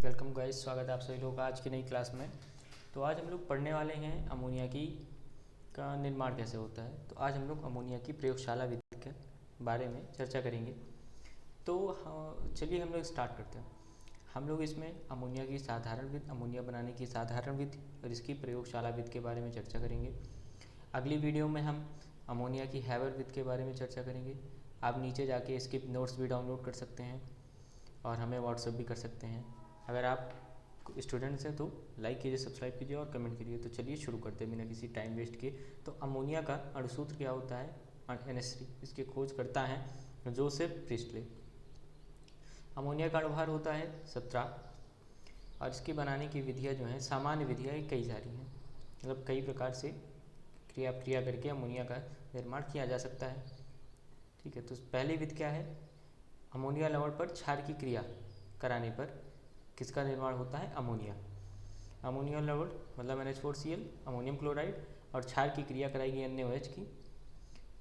Welcome guys, स्वागत है आप सभी लोगों का आज की नई क्लास में। तो आज हम लोग पढ़ने वाले हैं अमोनिया की का निर्माण कैसे होता है। तो आज हम लोग अमोनिया की प्रयोगशाला विधि के बारे में चर्चा करेंगे। तो चलिए हम लोग स्टार्ट करते हैं। हम लोग इसमें अमोनिया की साधारण विधि, अमोनिया बनाने की साधारण विधि और इसकी प्रयोगशाला विधि के बारे में चर्चा करेंगे। अगली वीडियो में हम अमोनिया की हैबर विधि के बारे में चर्चा करेंगे। आप नीचे जाके इसके नोट्स भी डाउनलोड कर सकते हैं और हमें व्हाट्सएप भी कर सकते हैं। अगर आप स्टूडेंट्स हैं तो लाइक कीजिए, सब्सक्राइब कीजिए और कमेंट कीजिए। तो चलिए शुरू करते हैं बिना किसी टाइम वेस्ट किए। तो अमोनिया का अणुसूत्र क्या होता है? NH3। इसकी खोज करता है जोसेफ प्रिस्टले। अमोनिया का अणुभार होता है 17 और इसके बनाने की विधियाँ जो हैं, सामान्य विधियाँ कई सारी हैं, मतलब कई प्रकार से क्रिया करके अमोनिया का निर्माण किया जा सकता है। ठीक है, तो पहली विधि क्या है? अमोनिया लवण पर क्षार की क्रिया कराने पर किसका निर्माण होता है? अमोनिया। अमोनिया लवण मतलब NH4Cl, अमोनियम क्लोराइड और क्षार की क्रिया कराई गई NaOH की,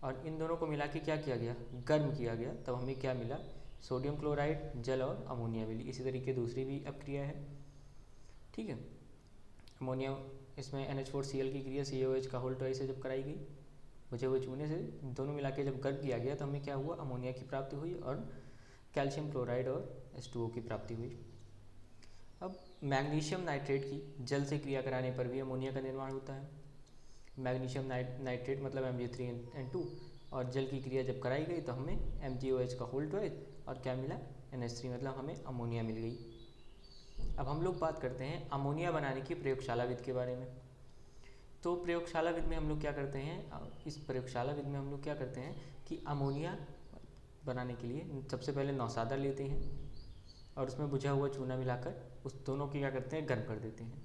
और इन दोनों को मिला के क्या किया गया? गर्म किया गया। तब हमें क्या मिला? सोडियम क्लोराइड, जल और अमोनिया मिली। इसी तरीके दूसरी भी अपक्रिया है। ठीक है, अमोनिया इसमें NH4Cl की क्रिया CaOH का होल ट्वाइस से जब कराई गई, बुझे हुए चूने से, दोनों मिला के जब गर्म किया गया तो हमें क्या हुआ? अमोनिया की प्राप्ति हुई और कैल्शियम क्लोराइड और H2O की प्राप्ति हुई। अब मैग्नीशियम नाइट्रेट की जल से क्रिया कराने पर भी अमोनिया का निर्माण होता है। मैग्नीशियम नाइट्रेट मतलब Mg3N2, और जल की क्रिया जब कराई गई तो हमें MgOH का होल ट्वाइस और क्या मिला? NH3, मतलब हमें अमोनिया मिल गई। अब हम लोग बात करते हैं अमोनिया बनाने की प्रयोगशाला विधि के बारे में। तो प्रयोगशाला विधि में हम लोग क्या करते हैं? इस प्रयोगशाला विधि में हम लोग क्या करते हैं कि अमोनिया बनाने के लिए सबसे पहले नौसादा लेते हैं और उसमें बुझा हुआ चूना मिलाकर उस दोनों की क्या करते हैं? गर्म कर देते हैं।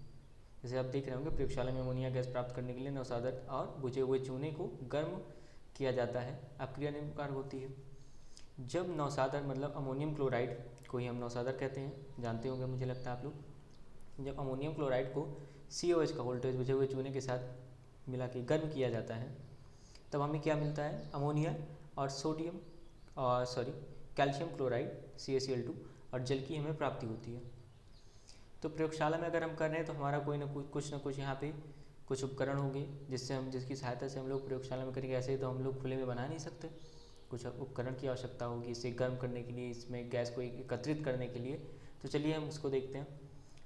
जैसे आप देख रहे होंगे प्रयोगशाला में अमोनिया गैस प्राप्त करने के लिए नौसादर और बुझे हुए चूने को गर्म किया जाता है। अपक्रिया निम्न प्रकार होती है। जब नौसादर मतलब अमोनियम क्लोराइड को ही हम नौसादर कहते हैं, जानते होंगे मुझे लगता है आप लोग। जब अमोनियम क्लोराइड को CaOH का वोल्टेज बुझे हुए चूने के साथ मिला के गर्म किया जाता है, तब हमें क्या मिलता है? अमोनिया और सोडियम और कैल्शियम क्लोराइड CaCl2 और जल की हमें प्राप्ति होती है। तो प्रयोगशाला में अगर हम कर रहे हैं तो हमारा कोई ना कुछ यहाँ पे कुछ उपकरण होंगे जिसकी सहायता से हम लोग प्रयोगशाला में करेंगे। ऐसे ही तो हम लोग खुले में बना नहीं सकते, कुछ उपकरण की आवश्यकता होगी इसे गर्म करने के लिए, इसमें गैस को एकत्रित करने के लिए। तो चलिए हम उसको देखते हैं।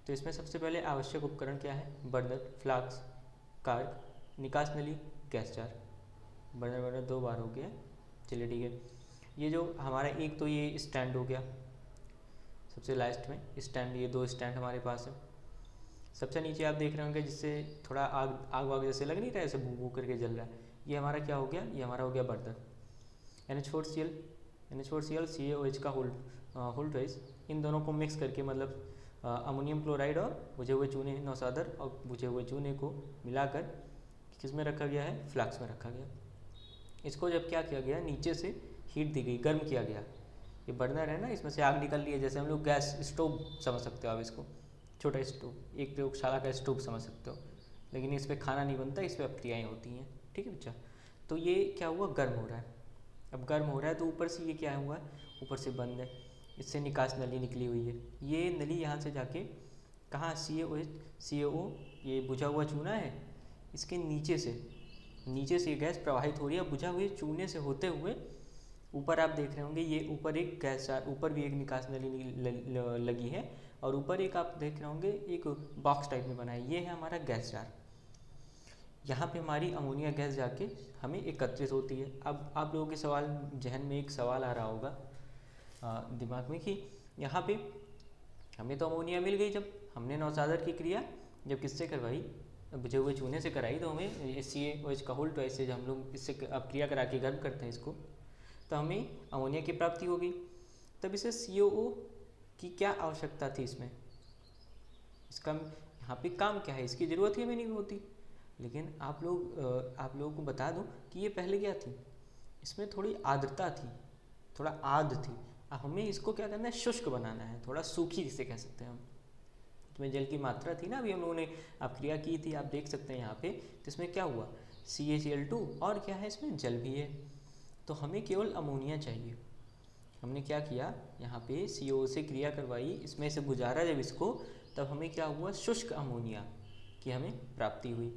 तो इसमें सबसे पहले आवश्यक उपकरण क्या है? बर्नर, फ्लास्क, कार्क, निकास नली, गैस जार। बर्नर 2 बार हो गया। चलिए ठीक है। ये जो हमारा एक तो ये स्टैंड हो गया सबसे लास्ट में स्टैंड, ये 2 स्टैंड हमारे पास है। सबसे नीचे आप देख रहे होंगे जिससे थोड़ा आग आग वाग जैसे लग नहीं रहा है, ऐसे भू भू करके जल रहा है, ये हमारा क्या हो गया? ये हमारा हो गया बर्नर। NH4Cl CaOH का होल ट्वाइस, इन दोनों को मिक्स करके मतलब अमोनियम क्लोराइड और बुझे हुए चूने नौसादर और बुझे हुए चूने को मिलाकर किस में रखा गया है? फ्लास्क में रखा गया। इसको जब क्या किया गया? नीचे से हीट दी गई, गर्म किया गया। ये बर्नर है ना, इसमें से आग निकल रही है, जैसे हम लोग गैस स्टोव समझ सकते हो आप इसको, छोटा स्टोव, एक प्रयोगशाला का स्टोव समझ सकते हो। लेकिन इस पर खाना नहीं बनता, इस पर अपक्रियाएँ होती हैं। ठीक है बच्चा। तो ये क्या हुआ? गर्म हो रहा है। अब गर्म हो रहा है तो ऊपर से ये क्या हुआ? ऊपर से बंद है, इससे निकास नली निकली हुई है। ये नली यहाँ से जाके कहाँ? CaO ये बुझा हुआ चूना है, इसके नीचे से गैस प्रवाहित हो रही है। बुझा हुए चूने से होते हुए ऊपर आप देख रहे होंगे, ये ऊपर एक गैस जार, ऊपर भी एक निकास नली लगी है, और ऊपर एक आप देख रहे होंगे एक बॉक्स टाइप में बना है, ये है हमारा गैस जार। यहाँ पे हमारी अमोनिया गैस जाके हमें एकत्रित होती है। अब आप लोगों के जहन में एक सवाल आ रहा होगा दिमाग में कि यहाँ पे हमें तो अमोनिया मिल गई, जब हमने नौसादर की क्रिया जब किससे करवाई? बुझे हुए चूने से कराई, तो हमें CaOH का होल ट्वाइस से जब हम लोग इससे अपक्रिया करा के गर्म करते हैं इसको, तो हमें अमोनिया की प्राप्ति होगी। तब इसे CaO की क्या आवश्यकता थी? इसमें इसका यहाँ पे काम क्या है? इसकी ज़रूरत ही हमें नहीं होती। लेकिन आप लोगों को बता दूं कि ये पहले क्या थी? इसमें थोड़ी आर्द्रता थी, थोड़ा आर्द्र थी। हमें इसको क्या करना है? शुष्क बनाना है, थोड़ा सूखी जिसे कह सकते हैं हम। इसमें जल की मात्रा थी ना, अभी हम लोगों ने आप क्रिया की थी, आप देख सकते हैं यहाँ पे। तो इसमें क्या हुआ? CaCl2 और क्या है? इसमें जल भी है। तो हमें केवल अमोनिया चाहिए। हमने क्या किया, यहाँ पे CO से क्रिया करवाई, इसमें से गुजारा जब इसको, तब हमें क्या हुआ, शुष्क अमोनिया की हमें प्राप्ति हुई।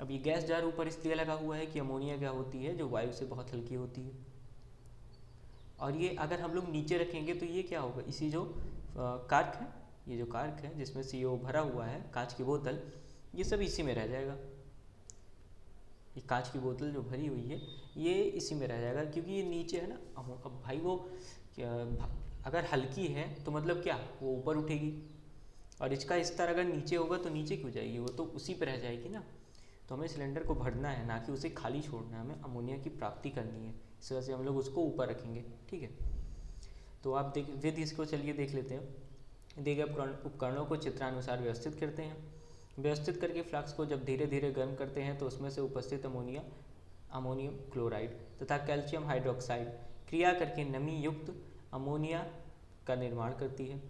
अब ये गैस जार ऊपर इसलिए लगा हुआ है कि अमोनिया क्या होती है, जो वायु से बहुत हल्की होती है। और ये अगर हम लोग नीचे रखेंगे तो ये क्या होगा, इसी जो कार्क है, ये जो कार्क है जिसमें CO भरा हुआ है, कांच की बोतल, ये सब इसी में रह जाएगा। ये कांच की बोतल जो भरी हुई है ये इसी में रह जाएगा, क्योंकि ये नीचे है ना। अब भाई वो अगर हल्की है तो मतलब क्या, वो ऊपर उठेगी, और इसका स्तर अगर नीचे होगा तो नीचे क्यों जाएगी, वो तो उसी पर रह जाएगी ना। तो हमें सिलेंडर को भरना है, ना कि उसे खाली छोड़ना है, हमें अमोनिया की प्राप्ति करनी है। इस वजह से हम लोग उसको ऊपर रखेंगे, ठीक है। तो आप देख विधि इसको चलिए देख लेते हैं। दिए गए उपकरणों को चित्रानुसार व्यवस्थित करते हैं। व्यवस्थित करके फ्लास्क को जब धीरे धीरे गर्म करते हैं तो उसमें से उपस्थित अमोनियम क्लोराइड तथा कैल्शियम हाइड्रोक्साइड क्रिया करके नमी युक्त अमोनिया का निर्माण करती है,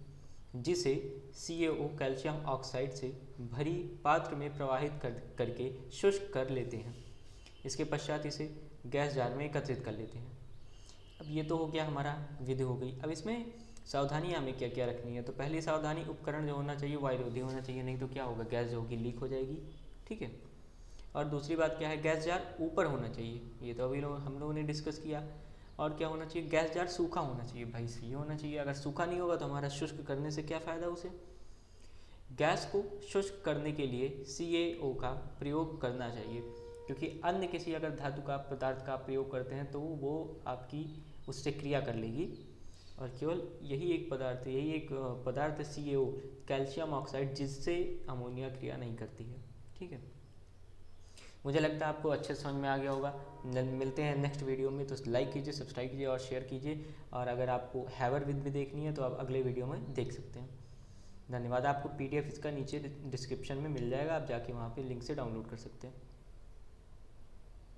जिसे CaO कैल्शियम ऑक्साइड से भरी पात्र में प्रवाहित करके शुष्क कर लेते हैं। इसके पश्चात इसे गैस जार में एकत्रित कर लेते हैं। अब ये तो हो गया, हमारा विधि हो गई। अब इसमें सावधानियाँ हमें क्या क्या रखनी है। तो पहली सावधानी, उपकरण जो होना चाहिए वायुरोधी होना चाहिए, नहीं तो क्या होगा, गैस जो होगी लीक हो जाएगी, ठीक है। और दूसरी बात क्या है, गैस जार ऊपर होना चाहिए, ये तो अभी हम लोगों ने डिस्कस किया। और क्या होना चाहिए, गैस जार सूखा होना चाहिए, भाई सही होना चाहिए। अगर सूखा नहीं होगा तो हमारा शुष्क करने से क्या फ़ायदा उसे। गैस को शुष्क करने के लिए CaO का प्रयोग करना चाहिए, क्योंकि अन्य किसी अगर धातु का पदार्थ का प्रयोग करते हैं तो वो आपकी उससे क्रिया कर लेगी, और केवल यही एक पदार्थ है CaO कैल्शियम ऑक्साइड, जिससे अमोनिया क्रिया नहीं करती है, ठीक है। मुझे लगता है आपको अच्छे समझ में आ गया होगा। मिलते हैं नेक्स्ट वीडियो में, तो लाइक कीजिए, सब्सक्राइब कीजिए और शेयर कीजिए। और अगर आपको हैवर विद भी देखनी है तो आप अगले वीडियो में देख सकते हैं। धन्यवाद। आपको PDF इसका नीचे डिस्क्रिप्शन में मिल जाएगा, आप जाके वहाँ पे लिंक से डाउनलोड कर सकते हैं।